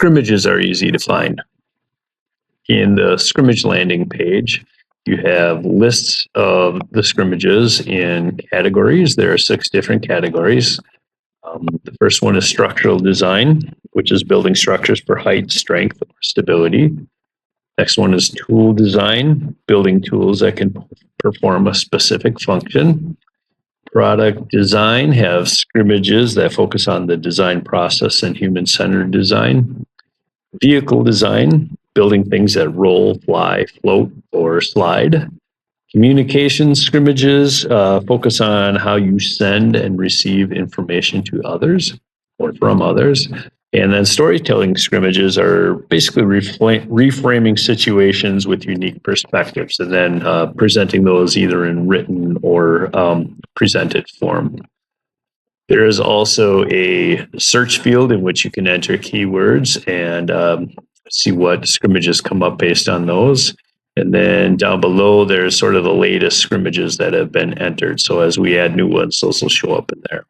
Scrimmages are easy to find. In the scrimmage landing page, you have lists of the scrimmages in categories. There are 6 different categories. The first one is structural design, which is building structures for height, strength, or stability. Next one is tool design, building tools that can perform a specific function. Product design have scrimmages that focus on the design process and human-centered design. Vehicle design, building things that roll, fly, float, or slide. Communication scrimmages focus on how you send and receive information to others or from others. And then storytelling scrimmages are basically reframing situations with unique perspectives and then presenting those either in written or presented form. There is also a search field in which you can enter keywords and see what scrimmages come up based on those. And then down below, there's sort of the latest scrimmages that have been entered. So as we add new ones, those will show up in there.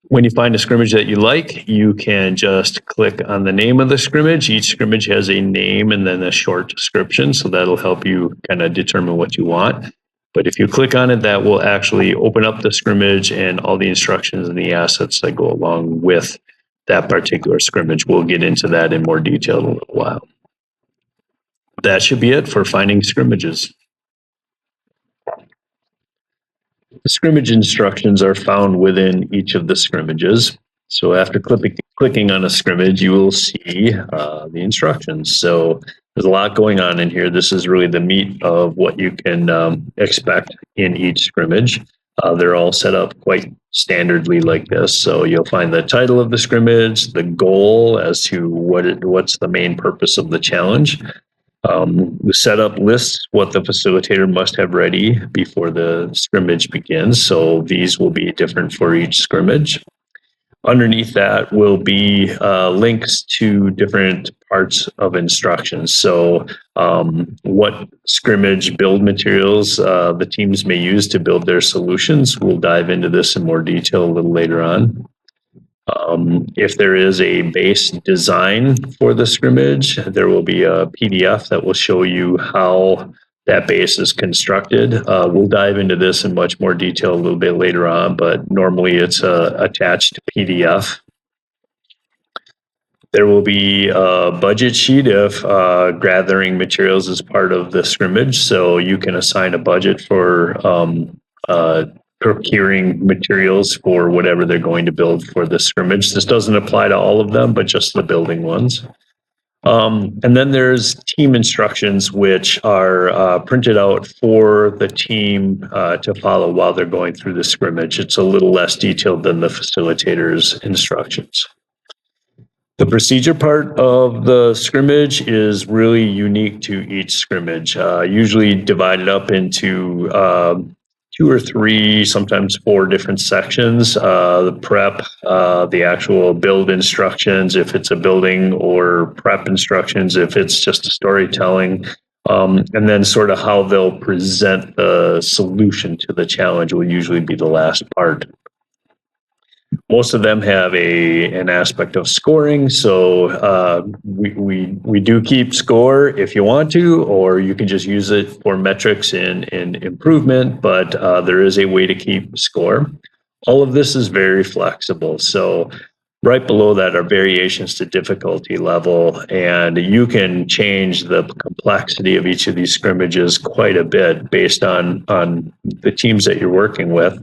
When you find a scrimmage that you like, you can just click on the name of the scrimmage. Each scrimmage has a name and then a short description, so that'll help you kind of determine what you want. But if you click on it, that will actually open up the scrimmage and all the instructions and the assets that go along with that particular scrimmage. We'll get into that in more detail in a little while. That should be it for finding scrimmages. The scrimmage instructions are found within each of the scrimmages. So after clicking on a scrimmage, you will see the instructions. So there's a lot going on in here. This is really the meat of what you can expect in each scrimmage. They're all set up quite standardly like this. So you'll find the title of the scrimmage, the goal as to what's the main purpose of the challenge. The setup lists what the facilitator must have ready before the scrimmage begins. So these will be different for each scrimmage. Underneath that will be links to different parts of instructions. So what scrimmage build materials the teams may use to build their solutions. We'll dive into this in more detail a little later on. If there is a base design for the scrimmage, there will be a PDF that will show you how that base is constructed. We'll dive into this in much more detail a little bit later on, but normally it's attached PDF. There will be a budget sheet if gathering materials is part of the scrimmage, so you can assign a budget for procuring materials for whatever they're going to build for the scrimmage. This doesn't apply to all of them, but just the building ones. And then there's team instructions, which are printed out for the team to follow while they're going through the scrimmage. It's a little less detailed than the facilitator's instructions. The procedure part of the scrimmage is really unique to each scrimmage, usually divided up into 2 or 3, sometimes 4 different sections. The prep, the actual build instructions, if it's a building, or prep instructions, if it's just a storytelling, and then sort of how they'll present the solution to the challenge will usually be the last part. Most of them have an aspect of scoring, so we do keep score if you want to, or you can just use it for metrics and improvement, but there is a way to keep score. All of this is very flexible, so right below that are variations to difficulty level, and you can change the complexity of each of these scrimmages quite a bit based on the teams that you're working with.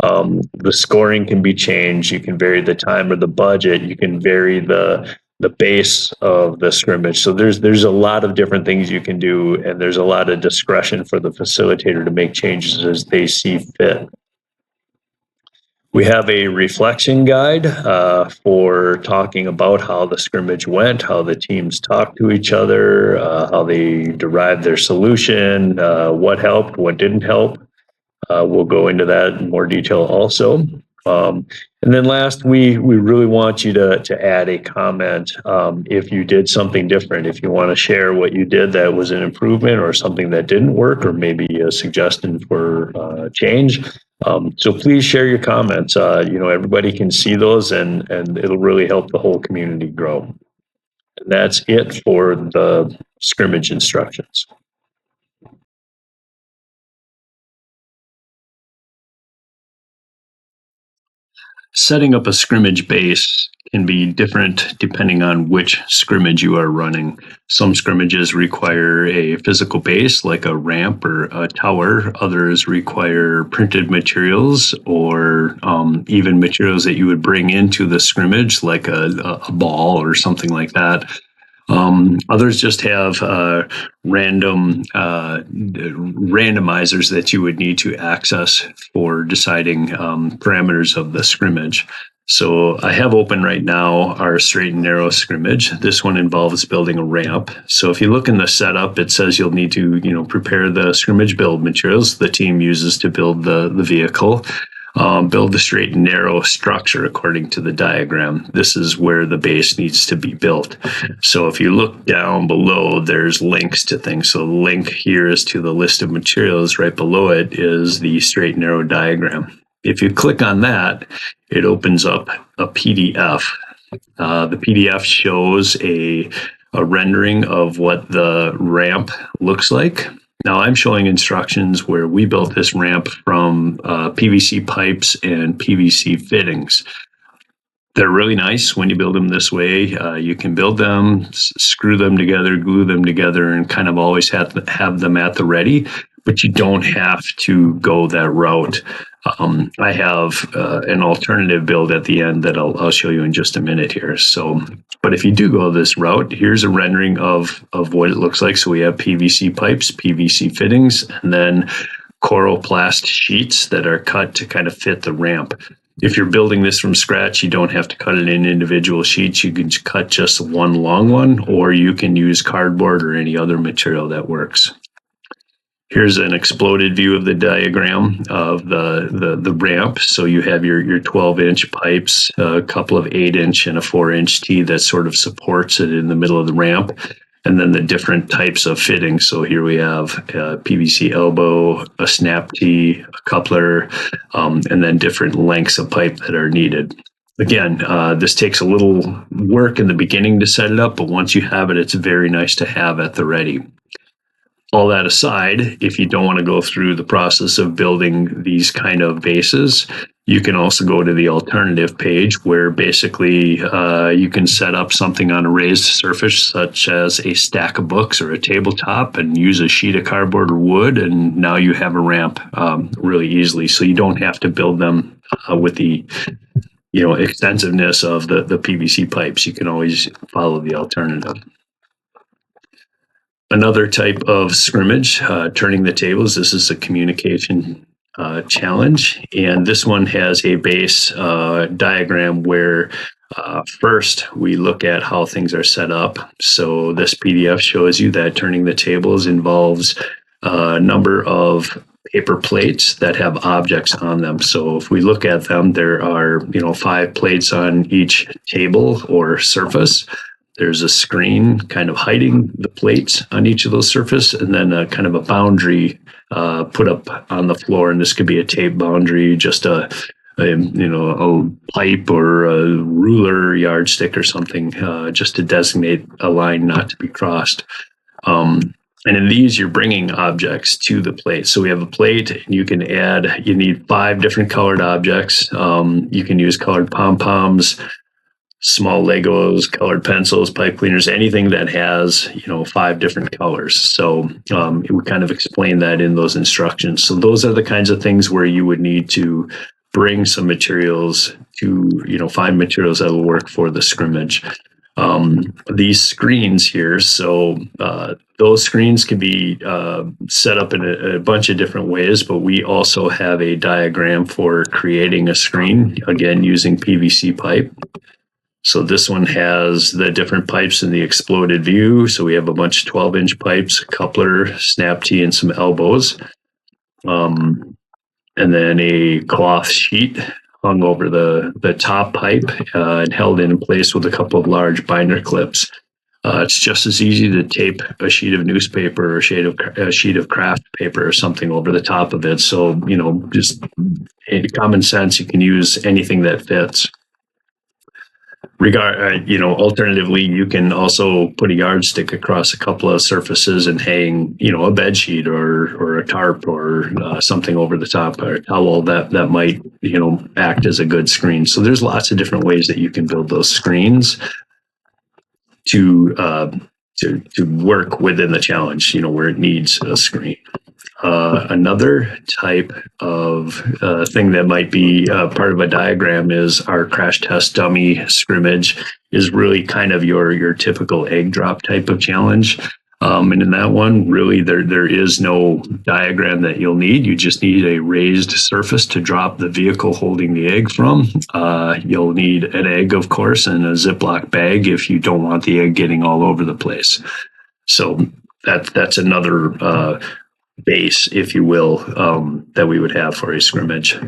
The scoring can be changed. You can vary the time or the budget. You can vary the base of the scrimmage. So there's a lot of different things you can do, and there's a lot of discretion for the facilitator to make changes as they see fit. We have a reflection guide for talking about how the scrimmage went, how the teams talked to each other, how they derived their solution, what helped, what didn't help. We'll go into that in more detail also. And then last, we really want you to add a comment if you did something different, if you want to share what you did that was an improvement or something that didn't work, or maybe a suggestion for change. So please share your comments. Everybody can see those, and it'll really help the whole community grow. That's it for the scrimmage instructions. Setting up a scrimmage base can be different depending on which scrimmage you are running. Some scrimmages require a physical base like a ramp or a tower. Others require printed materials or even materials that you would bring into the scrimmage like a ball or something like that. Others just have randomizers that you would need to access for deciding parameters of the scrimmage. So I have open right now our straight and narrow scrimmage. This one involves building a ramp. So if you look in the setup, it says you'll need to, prepare the scrimmage build materials the team uses to build the vehicle. Build the straight and narrow structure according to the diagram. This is where the base needs to be built. So if you look down below, there's links to things. So the link here is to the list of materials. Right below it is the straight and narrow diagram. If you click on that, it opens up a PDF. The PDF shows a rendering of what the ramp looks like. Now I'm showing instructions where we built this ramp from PVC pipes and PVC fittings. They're really nice when you build them this way. You can build them, screw them together, glue them together, and kind of always have them at the ready, but you don't have to go that route. I have an alternative build at the end that I'll show you in just a minute here. So, but if you do go this route, here's a rendering of what it looks like. So we have PVC pipes, PVC fittings, and then coroplast sheets that are cut to kind of fit the ramp. If you're building this from scratch, you don't have to cut it in individual sheets. You can cut just one long one, or you can use cardboard or any other material that works. Here's an exploded view of the diagram of the ramp. So you have your 12-inch pipes, a couple of 8-inch and a 4-inch T that sort of supports it in the middle of the ramp, and then the different types of fittings. So here we have a PVC elbow, a snap T, a coupler, and then different lengths of pipe that are needed. Again, this takes a little work in the beginning to set it up, but once you have it, it's very nice to have at the ready. All that aside, if you don't want to go through the process of building these kind of bases, you can also go to the alternative page where basically you can set up something on a raised surface, such as a stack of books or a tabletop, and use a sheet of cardboard or wood, and now you have a ramp really easily. So you don't have to build them with the extensiveness of the PVC pipes. You can always follow the alternative. Another type of scrimmage, turning the tables. This is a communication challenge, and this one has a base diagram where first we look at how things are set up. So this PDF shows you that turning the tables involves a number of paper plates that have objects on them. So if we look at them, there are 5 plates on each table or surface. There's a screen kind of hiding the plates on each of those surfaces, and then a kind of a boundary put up on the floor. And this could be a tape boundary, just a pipe or a ruler, yardstick or something, just to designate a line not to be crossed. And in these, you're bringing objects to the plate. So we have a plate, and you need 5 different colored objects. You can use colored pom-poms, small Legos, colored pencils, pipe cleaners, anything that has 5 different colors. So it would kind of explain that in those instructions. So those are the kinds of things where you would need to bring some materials to find materials that will work for the scrimmage. These screens here, so those screens can be set up in a bunch of different ways, but we also have a diagram for creating a screen, again using PVC pipe. So this one has the different pipes in the exploded view. So we have a bunch of 12-inch pipes, a coupler, snap T, and some elbows. And then a cloth sheet hung over the top pipe and held in place with a couple of large binder clips. It's just as easy to tape a sheet of newspaper or a sheet of craft paper or something over the top of it. So, just in common sense, you can use anything that fits. Alternatively, you can also put a yardstick across a couple of surfaces and hang, a bed sheet or a tarp or something over the top, or a towel that might, act as a good screen. So there's lots of different ways that you can build those screens to work within the challenge, where it needs a screen. Another type of thing that might be part of a diagram is our crash test dummy scrimmage is really kind of your typical egg drop type of challenge. And in that one, really, there is no diagram that you'll need. You just need a raised surface to drop the vehicle holding the egg from. You'll need an egg, of course, and a Ziploc bag if you don't want the egg getting all over the place. So that's another base, if you will, that we would have for a scrimmage.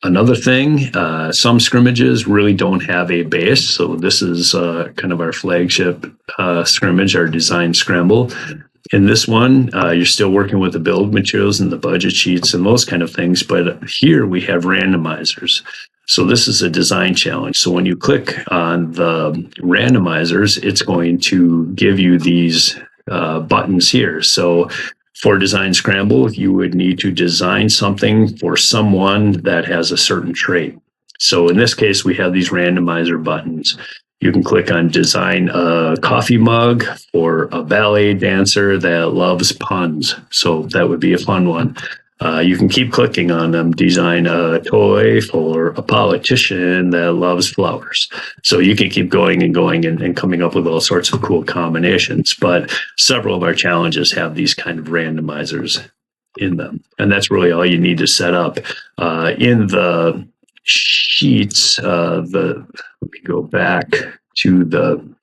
Another thing, some scrimmages really don't have a base. So this is kind of our flagship scrimmage, our design scramble. In this one, you're still working with the build materials and the budget sheets and those kind of things. But here we have randomizers. So this is a design challenge. So when you click on the randomizers, it's going to give you these buttons here. So for Design Scramble, you would need to design something for someone that has a certain trait. So in this case, we have these randomizer buttons. You can click on Design a coffee mug for a ballet dancer that loves puns. So that would be a fun one. You can keep clicking on them. Design a toy for a politician that loves flowers. So you can keep going and coming up with all sorts of cool combinations. But several of our challenges have these kind of randomizers in them. And that's really all you need to set up. In the sheets, let me go back to the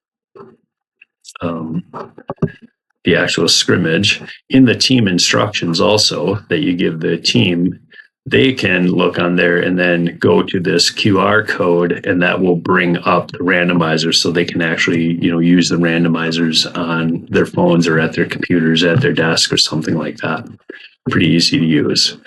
actual scrimmage. In the team instructions also that you give the team, they can look on there and then go to this QR code, and that will bring up the randomizer so they can actually, use the randomizers on their phones or at their computers at their desk or something like that. Pretty easy to use.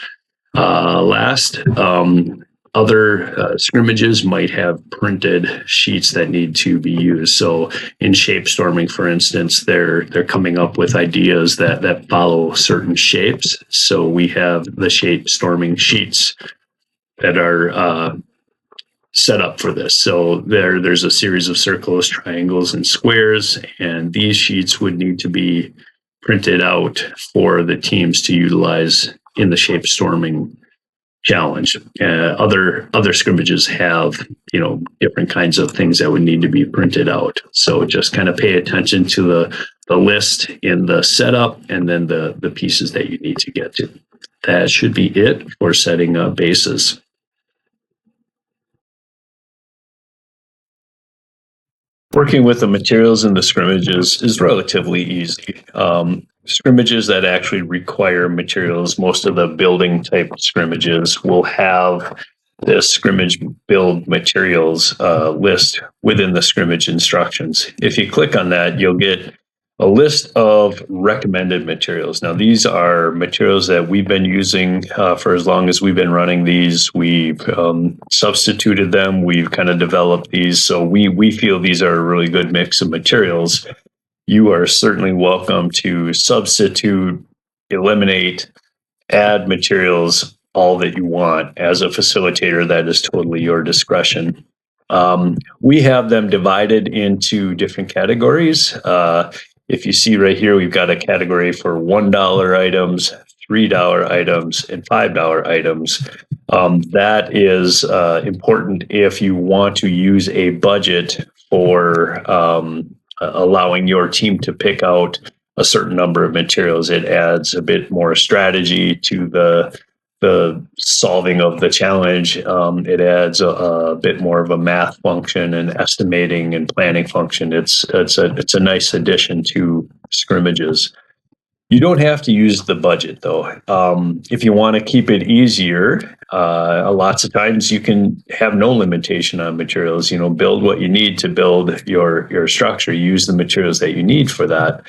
Other scrimmages might have printed sheets that need to be used. So in shape storming, for instance, they're coming up with ideas that follow certain shapes. So we have the shape storming sheets that are set up for this. So there's a series of circles, triangles, and squares, and these sheets would need to be printed out for the teams to utilize in the shape storming challenge. Other scrimmages have, different kinds of things that would need to be printed out. So just kind of pay attention to the list in the setup and then the pieces that you need to get to. That should be it for setting up bases. Working with the materials in the scrimmages is relatively easy. Scrimmages that actually require materials, most of the building type scrimmages will have the scrimmage build materials list within the scrimmage instructions. If you click on that, you'll get a list of recommended materials. Now, these are materials that we've been using for as long as we've been running these. We've substituted them. We've kind of developed these. So we feel these are a really good mix of materials. You are certainly welcome to substitute, eliminate, add materials, all that you want. As a facilitator, that is totally your discretion. We have them divided into different categories. If you see right here, we've got a category for $1 items, $3 items, and $5 items. That is important if you want to use a budget for allowing your team to pick out a certain number of materials. It adds a bit more strategy to the solving of the challenge. It adds a bit more of a math function and estimating and planning function. It's a nice addition to scrimmages. You don't have to use the budget though. If you want to keep it easier, lots of times you can have no limitation on materials. Build what you need to build your structure. Use the materials that you need for that.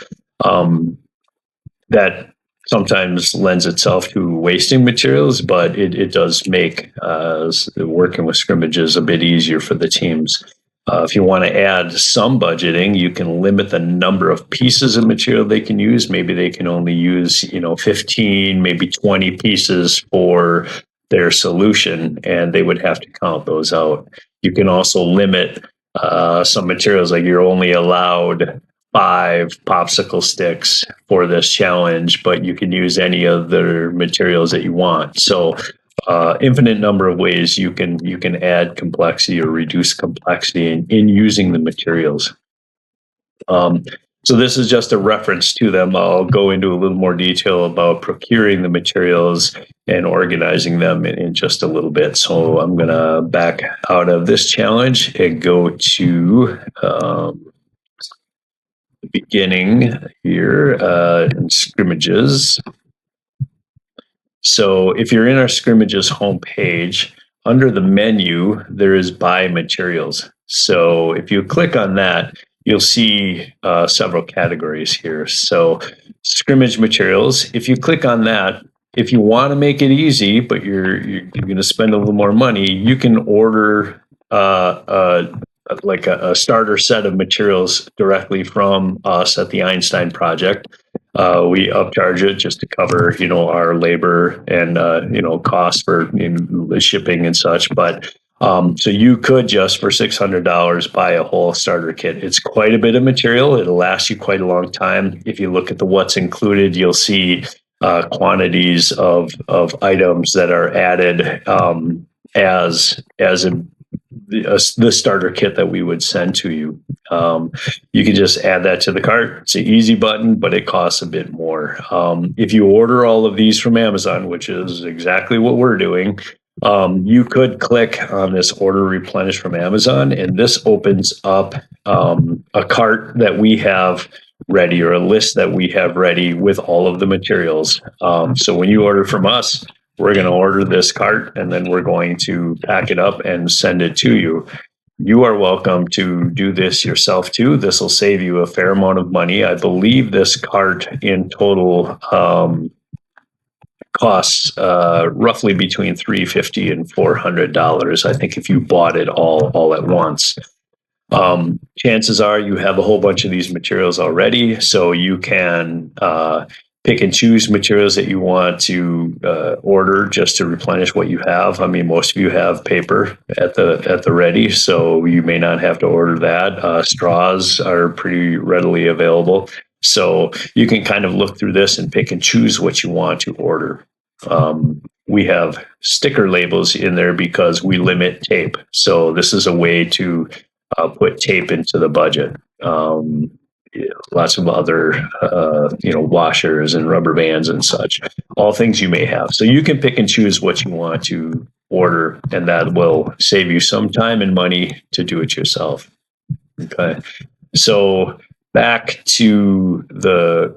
That sometimes lends itself to wasting materials, but it does make working with scrimmages a bit easier for the teams. If you want to add some budgeting, you can limit the number of pieces of material they can use. Maybe they can only use, 15, maybe 20 pieces for their solution, and they would have to count those out. You can also limit some materials, like you're only allowed 5 popsicle sticks for this challenge, but you can use any other materials that you want. So infinite number of ways you can add complexity or reduce complexity in using the materials. So this is just a reference to them. I'll go into a little more detail about procuring the materials and organizing them in just a little bit. So I'm going to back out of this challenge and go to the beginning here in scrimmages. So if you're in our scrimmages homepage, under the menu, there is buy materials. So if you click on that, you'll see several categories here. So scrimmage materials, if you click on that, if you want to make it easy, but you're going to spend a little more money, you can order like a starter set of materials directly from us at the Einstein Project. We upcharge it just to cover, our labor and, costs for shipping and such. But so you could just for $600 buy a whole starter kit. It's quite a bit of material. It'll last you quite a long time. If you look at the what's included, you'll see quantities of items that are added as the starter kit that we would send to you. You can just add that to the cart. It's an easy button, but it costs a bit more. If you order all of these from Amazon, which is exactly what we're doing, you could click on this order replenish from Amazon, and this opens up a cart that we have ready, or a list that we have ready with all of the materials. So when you order from us, we're going to order this cart, and then we're going to pack it up and send it to you. You are welcome to do this yourself too. This will save you a fair amount of money. I believe this cart in total costs roughly between $350 and $400. I think if you bought it all at once. Chances are you have a whole bunch of these materials already, so you can pick and choose materials that you want to order just to replenish what you have. I mean, most of you have paper at the ready, so you may not have to order that. Straws are pretty readily available, so you can kind of look through this and pick and choose what you want to order. We have sticker labels in there because we limit tape, so this is a way to put tape into the budget. Lots of other, washers and rubber bands and such, all things you may have. So you can pick and choose what you want to order, and that will save you some time and money to do it yourself. Okay. So back to the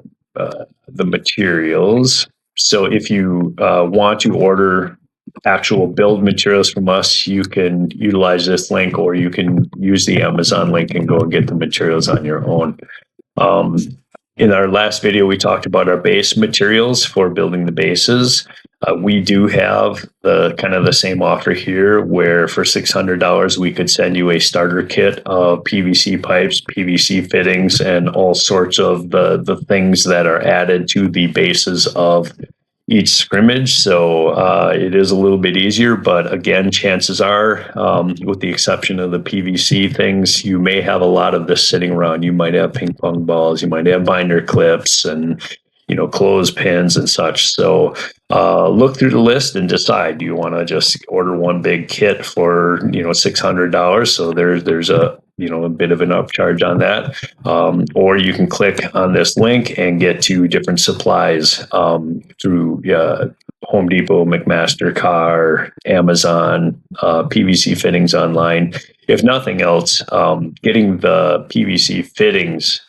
materials. So if you want to order actual build materials from us, you can utilize this link, or you can use the Amazon link and go and get the materials on your own. In our last video, we talked about our base materials for building the bases. We do have the same offer here, where for $600 we could send you a starter kit of PVC pipes, PVC fittings, and all sorts of the things that are added to the bases of each scrimmage. So it is a little bit easier, but again, chances are, with the exception of the PVC things, you may have a lot of this sitting around. You might have ping pong balls, you might have binder clips, and clothespins and such. So look through the list and decide, do you want to just order one big kit for $600? So there's a bit of an upcharge on that, or you can click on this link and get 2 different supplies through Home Depot, McMaster Carr, Amazon, PVC fittings online. If nothing else, getting the PVC fittings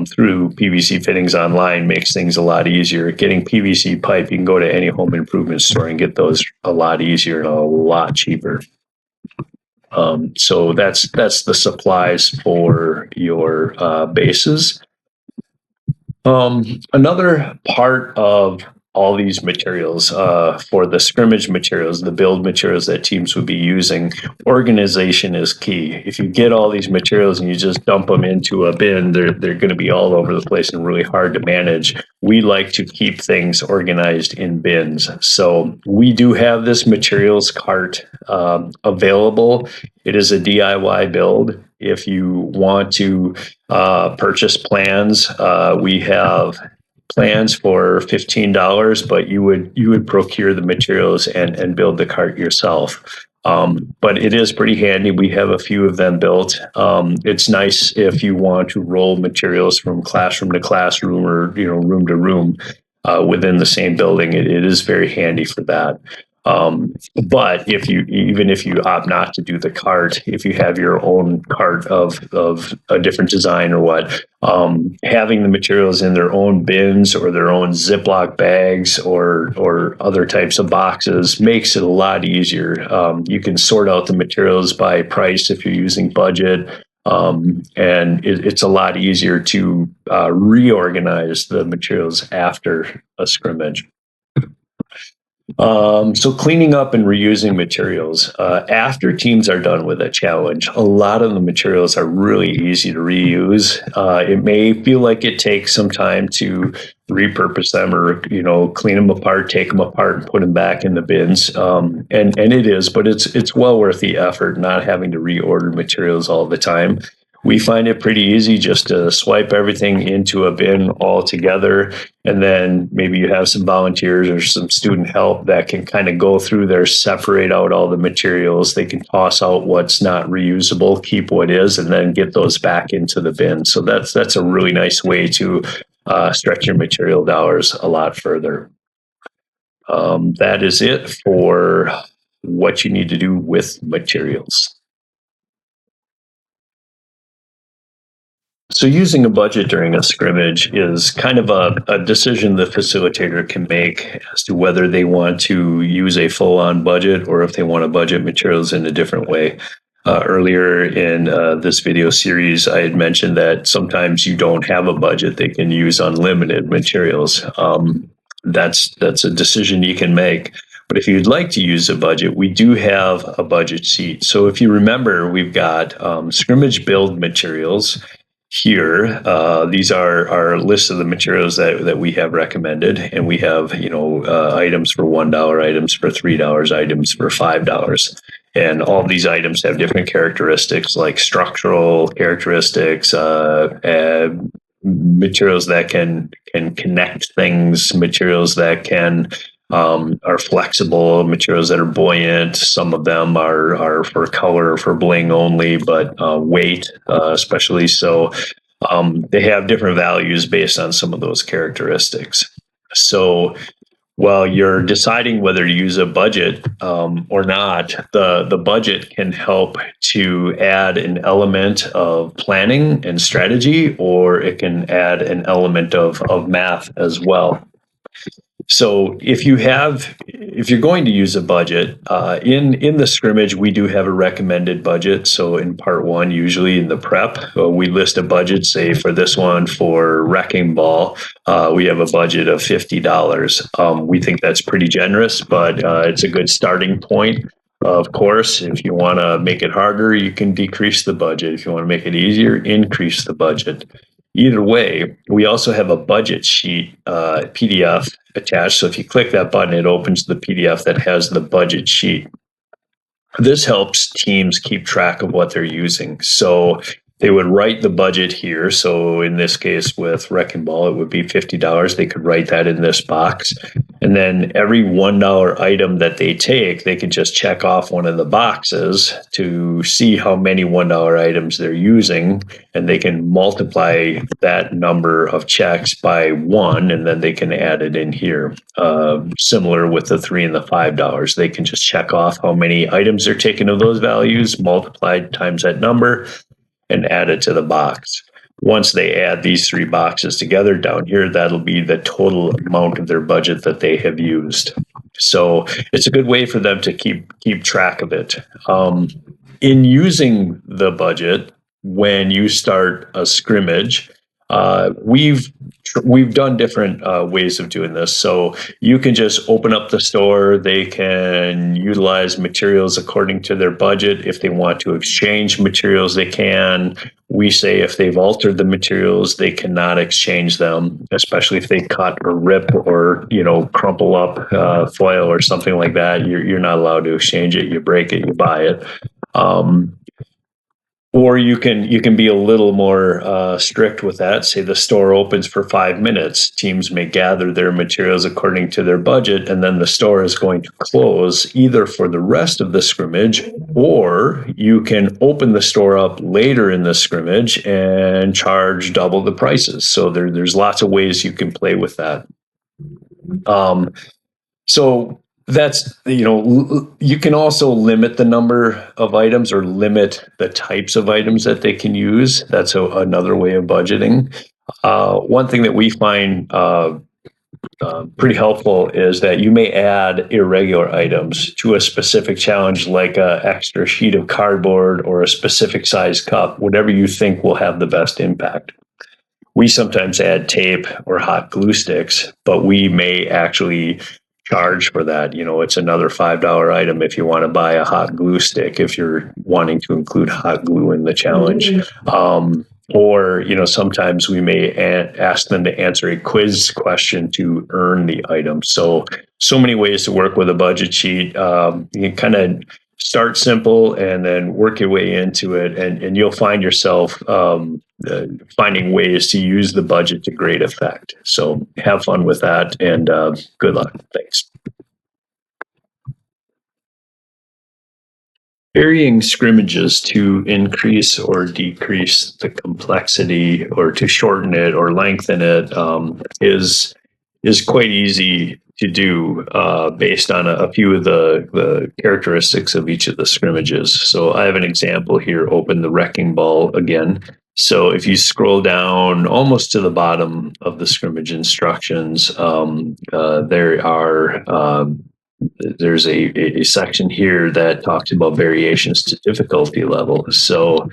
through PVC fittings online makes things a lot easier. Getting PVC pipe, you can go to any home improvement store and get those a lot easier and a lot cheaper. So that's the supplies for your bases. Another part of all these materials for the scrimmage materials, the build materials that teams would be using, organization is key. If you get all these materials and you just dump them into a bin, they're going to be all over the place and really hard to manage. We like to keep things organized in bins. So we do have this materials cart available. It is a DIY build. If you want to purchase plans, we have plans for $15, but you would procure the materials and build the cart yourself. But it is pretty handy. We have a few of them built. It's nice if you want to roll materials from classroom to classroom or room to room within the same building. It is very handy for that. But even if you opt not to do the cart, if you have your own cart of a different design or what, having the materials in their own bins or their own Ziploc bags or other types of boxes makes it a lot easier. You can sort out the materials by price if you're using budget. And it's a lot easier to reorganize the materials after a scrimmage. So cleaning up and reusing materials. After teams are done with a challenge, a lot of the materials are really easy to reuse. It may feel like it takes some time to repurpose them or, clean them apart, take them apart and put them back in the bins. And it is, but it's well worth the effort not having to reorder materials all the time. We find it pretty easy just to swipe everything into a bin all together. And then maybe you have some volunteers or some student help that can kind of go through there, separate out all the materials. They can toss out what's not reusable, keep what is, and then get those back into the bin. So that's a really nice way to stretch your material dollars a lot further. That is it for what you need to do with materials. So using a budget during a scrimmage is kind of a decision the facilitator can make as to whether they want to use a full-on budget or if they want to budget materials in a different way. Earlier in this video series, I had mentioned that sometimes you don't have a budget. They can use unlimited materials. That's a decision you can make. But if you'd like to use a budget, we do have a budget sheet. So if you remember, we've got scrimmage build materials here. These are our list of the materials that we have recommended, and we have items for $1, items for $3, items for $5, and all of these items have different characteristics like structural characteristics, materials that can connect things, materials that are flexible, materials that are buoyant. Some of them are for color, for bling only, but weight especially. So they have different values based on some of those characteristics. So while you're deciding whether to use a budget or not, the budget can help to add an element of planning and strategy, or it can add an element of math as well. So if you're going to use a budget, in the scrimmage, we do have a recommended budget. So in part one, usually in the prep, we list a budget, say for this one for wrecking ball, we have a budget of $50. We think that's pretty generous, but it's a good starting point. Of course, if you want to make it harder, you can decrease the budget. If you want to make it easier, increase the budget. Either way, we also have a budget sheet PDF attached. So if you click that button, it opens the PDF that has the budget sheet. This helps teams keep track of what they're using. So they would write the budget here. So in this case with Wrecking Ball, it would be $50. They could write that in this box. And then every $1 item that they take, they could just check off one of the boxes to see how many $1 items they're using. And they can multiply that number of checks by 1, and then they can add it in here. Similar with the $3 and the $5. They can just check off how many items they're taking of those values, multiplied times that number, and add it to the box. Once they add these 3 boxes together down here, that'll be the total amount of their budget that they have used. So it's a good way for them to keep track of it. In using the budget, when you start a scrimmage, We've done different ways of doing this. So you can just open up the store. They can utilize materials according to their budget. If they want to exchange materials, they can. We say if they've altered the materials, they cannot exchange them, especially if they cut or rip or crumple up foil or something like that. You're not allowed to exchange it. You break it, you buy it. Or you can be a little more strict with that. Say the store opens for 5 minutes. Teams may gather their materials according to their budget, and then the store is going to close either for the rest of the scrimmage, or you can open the store up later in the scrimmage and charge double the prices. So there's lots of ways you can play with that. So that's, you can also limit the number of items or limit the types of items that they can use. That's another way of budgeting. One thing that we find pretty helpful is that you may add irregular items to a specific challenge, like an extra sheet of cardboard or a specific size cup, whatever you think will have the best impact. We sometimes add tape or hot glue sticks, but we may actually charge for that. It's another $5 item if you want to buy a hot glue stick, if you're wanting to include hot glue in the challenge. Or sometimes we may ask them to answer a quiz question to earn the item. So many ways to work with a budget sheet. You can kind of start simple and then work your way into it, and you'll find yourself finding ways to use the budget to great effect. So have fun with that, and good luck. Thanks. Varying scrimmages to increase or decrease the complexity, or to shorten it or lengthen it, is quite easy to do based on a few of the characteristics of each of the scrimmages. So I have an example here. Open the wrecking ball again. So if you scroll down almost to the bottom of the scrimmage instructions, there's a section here that talks about variations to difficulty level. So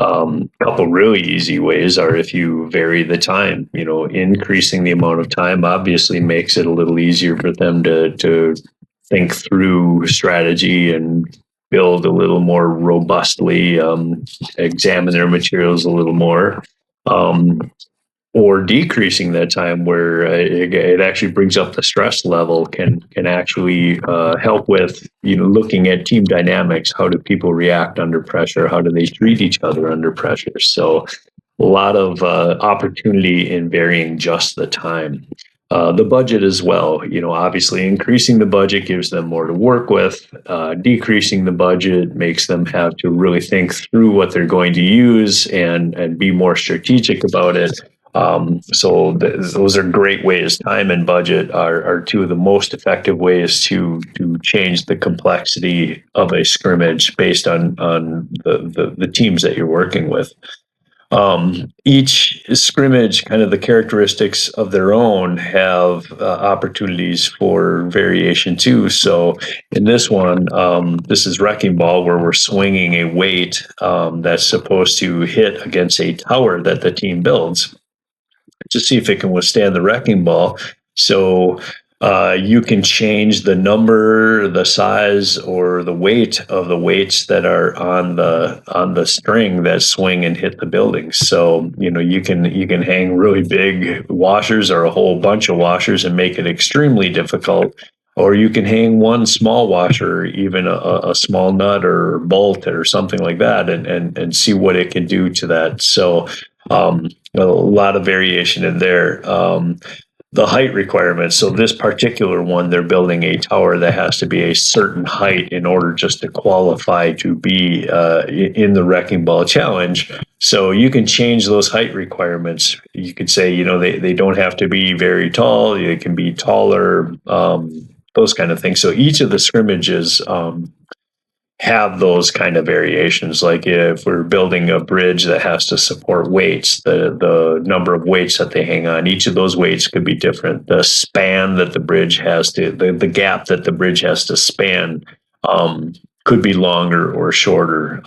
a couple really easy ways are if you vary the time. Increasing the amount of time obviously makes it a little easier for them to think through strategy and build a little more robustly, examine their materials a little more. Or decreasing that time, where it actually brings up the stress level, can actually help with looking at team dynamics. How do people react under pressure? How do they treat each other under pressure? So a lot of opportunity in varying just the time. The budget as well. Obviously increasing the budget gives them more to work with. Decreasing the budget makes them have to really think through what they're going to use and be more strategic about it. So those are great ways. Time and budget are two of the most effective ways to change the complexity of a scrimmage based on the teams that you're working with. Each scrimmage, kind of the characteristics of their own, have opportunities for variation too. So in this one, this is wrecking ball, where we're swinging a weight that's supposed to hit against a tower that the team builds to see if it can withstand the wrecking ball. So you can change the number, the size, or the weight of the weights that are on the string that swing and hit the building. So you can hang really big washers or a whole bunch of washers and make it extremely difficult. Or you can hang one small washer, or even a small nut or bolt or something like that, and see what it can do to that. So a lot of variation in there. The height requirements. So this particular one, they're building a tower that has to be a certain height in order just to qualify to be in the wrecking ball challenge. So you can change those height requirements. You could say, they don't have to be very tall. They can be taller, those kind of things. So each of the scrimmages have those kind of variations. Like if we're building a bridge that has to support weights, the number of weights that they hang on, each of those weights could be different. The span that the bridge has to, the gap that the bridge has to span, could be longer or shorter.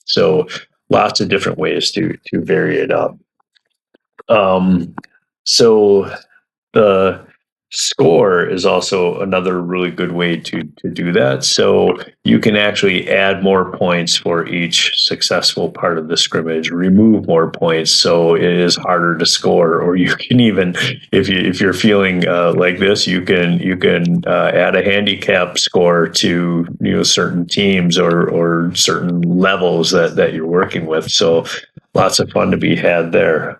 So lots of different ways to vary it up. So the score is also another really good way to do that. So you can actually add more points for each successful part of the scrimmage, remove more points so it is harder to score. Or you can even, if you're feeling like this, you can add a handicap score to certain teams or certain levels that you're working with. So lots of fun to be had there.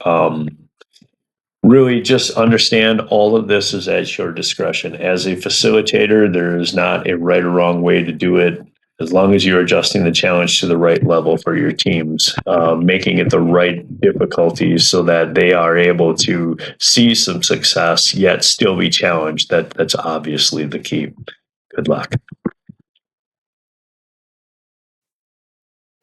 Really just understand all of this is at your discretion. As a facilitator, there is not a right or wrong way to do it. As long as you're adjusting the challenge to the right level for your teams, making it the right difficulty so that they are able to see some success, yet still be challenged. That's obviously the key. Good luck.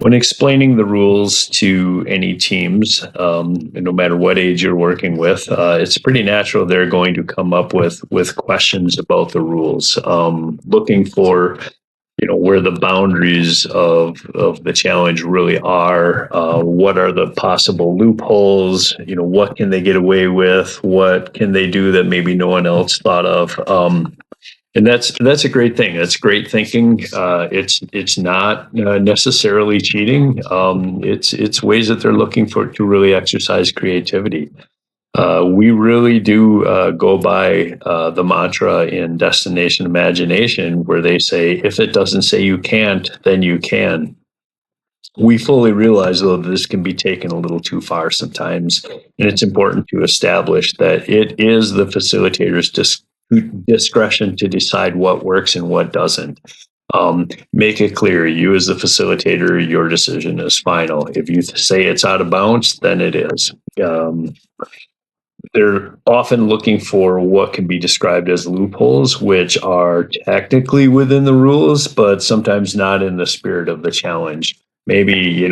When explaining the rules to any teams, no matter what age you're working with, it's pretty natural they're going to come up with questions about the rules, looking for where the boundaries of the challenge really are. What are the possible loopholes? What can they get away with? What can they do that maybe no one else thought of? And that's a great thing. That's great thinking. It's not necessarily cheating. It's ways that they're looking for to really exercise creativity. We really do go by the mantra in Destination Imagination, where they say, if it doesn't say you can't, then you can. We fully realize, though, that this can be taken a little too far sometimes, and it's important to establish that it is the facilitator's discretion to decide what works and what doesn't. Make it clear, you as the facilitator, your decision is final. If you say it's out of bounds, then it is. They're often looking for what can be described as loopholes, which are technically within the rules, but sometimes not in the spirit of the challenge. Maybe,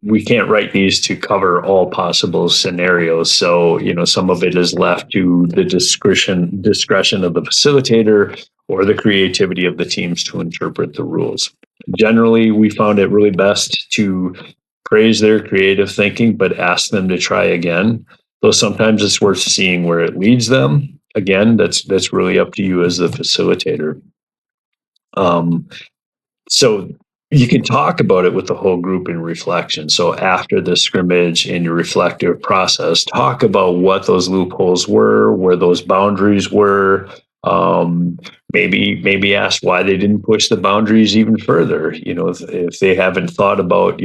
we can't write these to cover all possible scenarios. So, some of it is left to the discretion of the facilitator or the creativity of the teams to interpret the rules. Generally, we found it really best to praise their creative thinking, but ask them to try again. Though sometimes it's worth seeing where it leads them. Again, that's really up to you as the facilitator. So you can talk about it with the whole group in reflection. So after the scrimmage and your reflective process, talk about what those loopholes were, where those boundaries were. Maybe ask why they didn't push the boundaries even further. If they haven't thought about,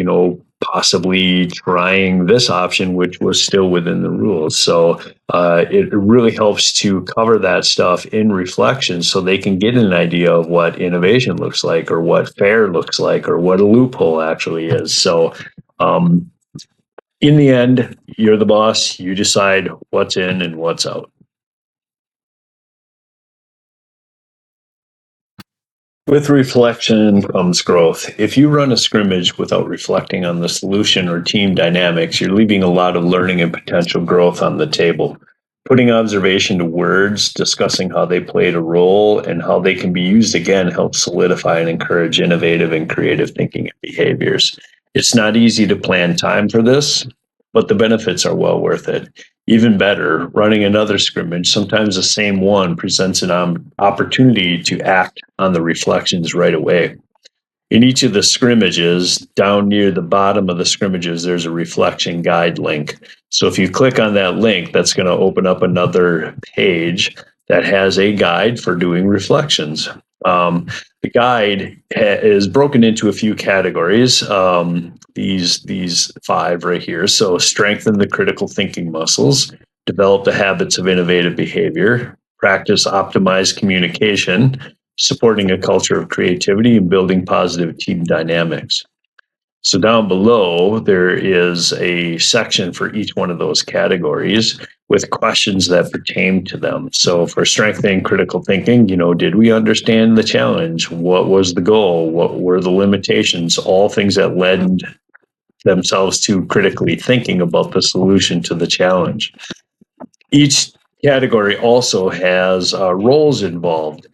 possibly trying this option, which was still within the rules. So it really helps to cover that stuff in reflection so they can get an idea of what innovation looks like, or what fair looks like, or what a loophole actually is. So in the end, you're the boss. You decide what's in and what's out. With reflection comes growth. If you run a scrimmage without reflecting on the solution or team dynamics, you're leaving a lot of learning and potential growth on the table. Putting observation to words, discussing how they played a role and how they can be used again helps solidify and encourage innovative and creative thinking and behaviors. It's not easy to plan time for this, but the benefits are well worth it. Even better, running another scrimmage, sometimes the same one, presents an opportunity to act on the reflections right away. In each of the scrimmages, down near the bottom of the scrimmages, there's a reflection guide link. So if you click on that link, that's going to open up another page that has a guide for doing reflections. The guide is broken into a few categories. These 5 right here. So strengthen the critical thinking muscles, develop the habits of innovative behavior, practice optimized communication, supporting a culture of creativity, and building positive team dynamics. So down below, there is a section for each one of those categories with questions that pertain to them. So for strengthening critical thinking, did we understand the challenge? What was the goal? What were the limitations? All things that led themselves to critically thinking about the solution to the challenge. Each category also has roles involved.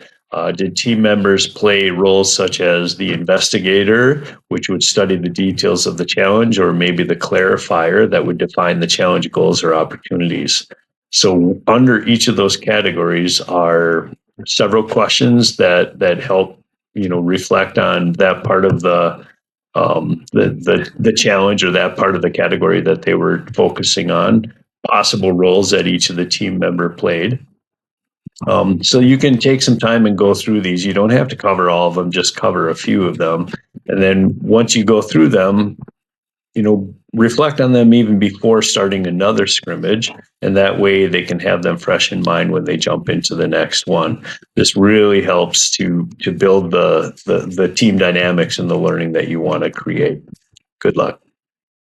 Did team members play roles such as the investigator, which would study the details of the challenge, or maybe the clarifier that would define the challenge goals or opportunities? So under each of those categories are several questions that help reflect on that part of the challenge or that part of the category that they were focusing on, possible roles that each of the team member played. So you can take some time and go through these. You don't have to cover all of them, just cover a few of them. And then once you go through them, reflect on them even before starting another scrimmage. And that way they can have them fresh in mind when they jump into the next one. This really helps to build the team dynamics and the learning that you want to create. Good luck.